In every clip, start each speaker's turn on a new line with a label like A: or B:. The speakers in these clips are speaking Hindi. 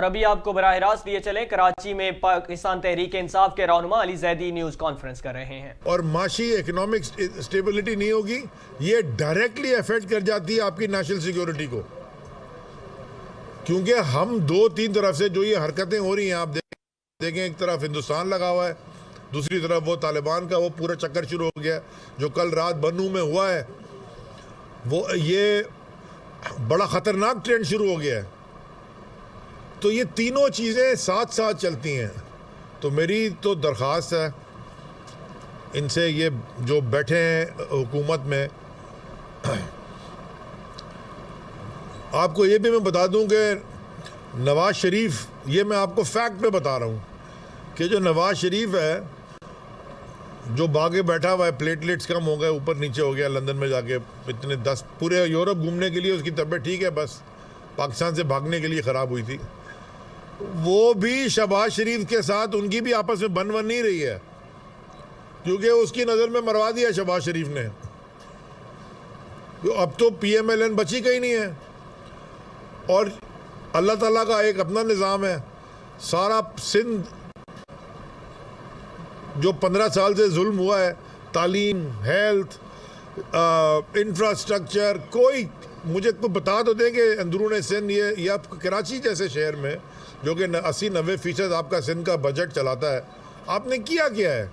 A: और अभी आपको बराह रास्त लिए चले, कराची में पाकिस्तान तहरीक इंसाफ के रहनुमा अली जैदी न्यूज कॉन्फ्रेंस कर रहे हैं।
B: और माशी इकोनॉमिक स्टेबिलिटी नहीं होगी, ये डायरेक्टली अफेक्ट कर जाती है आपकी नेशनल सिक्योरिटी को, क्योंकि हम दो तीन तरफ से जो ये हरकतें हो रही हैं, आप देखें एक तरफ हिंदुस्तान लगा हुआ है, दूसरी तरफ वो तालिबान का वो पूरा चक्कर शुरू हो गया जो कल रात बन्नू में हुआ है। वो ये बड़ा खतरनाक ट्रेंड शुरू हो गया है। तो ये तीनों चीज़ें साथ साथ चलती हैं। तो मेरी तो दरख्वास्त है इनसे, ये जो बैठे हैं हुकूमत में, आपको ये भी मैं बता दूं कि नवाज शरीफ, ये मैं आपको फैक्ट पे बता रहा हूँ कि जो नवाज शरीफ है जो भागे बैठा हुआ है, प्लेटलेट्स कम हो गए, ऊपर नीचे हो गया, लंदन में जाके इतने 10 पूरे यूरोप घूमने के लिए उसकी तबीयत ठीक है, बस पाकिस्तान से भागने के लिए ख़राब हुई थी। वो भी शहबाज शरीफ के साथ उनकी भी आपस में बन नहीं रही है, क्योंकि उसकी नज़र में मरवा दिया शहबाज शरीफ ने। अब तो PMLN बची कहीं नहीं है। और अल्लाह ताला का एक अपना निज़ाम है। सारा सिंध जो 15 साल से जुल्म हुआ है, तालीम, हेल्थ, इंफ्रास्ट्रक्चर, कोई मुझे को बता तो दें कि अंदरून सिंध ये आप कराची जैसे शहर में जो कि 80-90% आपका सिंध का बजट चलाता है, आपने किया है?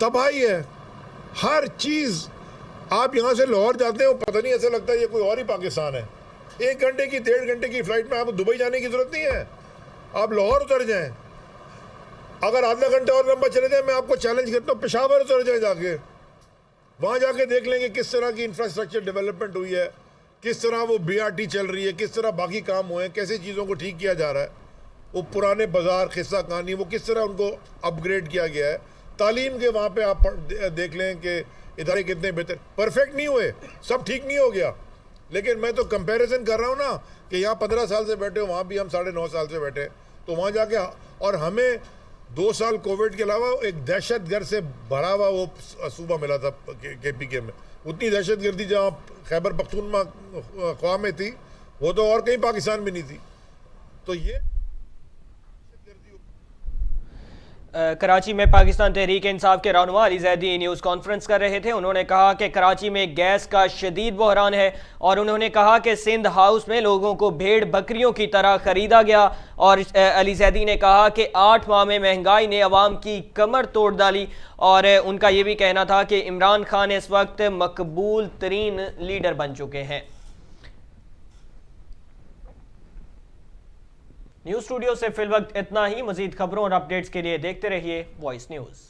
B: तबाही है हर चीज़। आप यहाँ से लाहौर जाते हो, पता नहीं ऐसा लगता है ये कोई और ही पाकिस्तान है। 1 घंटे की 1.5 घंटे की फ़्लाइट में आपको दुबई जाने की ज़रूरत नहीं है, आप लाहौर उतर जाएं। अगर आधा घंटा और लंबा चले जाए, मैं आपको चैलेंज करता हूँ पेशावर उतर जाए, जाके वहाँ जाके देख लेंगे किस तरह की इंफ्रास्ट्रक्चर डेवलपमेंट हुई है, किस तरह वो BRT चल रही है, किस तरह बाकी काम हुए हैं, कैसे चीज़ों को ठीक किया जा रहा है। वो पुराने बाज़ार, किस्सा कहानी, वो किस तरह उनको अपग्रेड किया गया है। तालीम के वहाँ पे आप देख लें कि इदारे कितने बेहतर, परफेक्ट नहीं हुए, सब ठीक नहीं हो गया, लेकिन मैं तो कंपैरिजन कर रहा हूँ ना कि यहाँ 15 साल से बैठे हो, वहाँ भी हम 9.5 साल से बैठे, तो वहाँ जाके और हमें 2 साल कोविड के अलावा एक दहशतगर्द से भरा हुआ वो सूबा मिला था KPK में। उतनी दहशतगर्दी जहाँ खैबर पख्तूनख्वा में थी, वो तो और कहीं पाकिस्तान में नहीं थी। तो ये
A: कराची में पाकिस्तान तहरीक इंसाफ के रहनुमा अली जैदी न्यूज़ कॉन्फ्रेंस कर रहे थे। उन्होंने कहा कि कराची में गैस का शदीद बहरान है और उन्होंने कहा कि सिंध हाउस में लोगों को भेड़ बकरियों की तरह ख़रीदा गया। और अली जैदी ने कहा कि 8 माह में महंगाई ने अवाम की कमर तोड़ डाली। और उनका ये भी कहना था कि इमरान खान इस वक्त मकबूल तरीन लीडर बन चुके हैं। न्यूज़ स्टूडियो से फिलवक्त इतना ही। मजीद खबरों और अपडेट्स के लिए देखते रहिए वॉइस न्यूज़।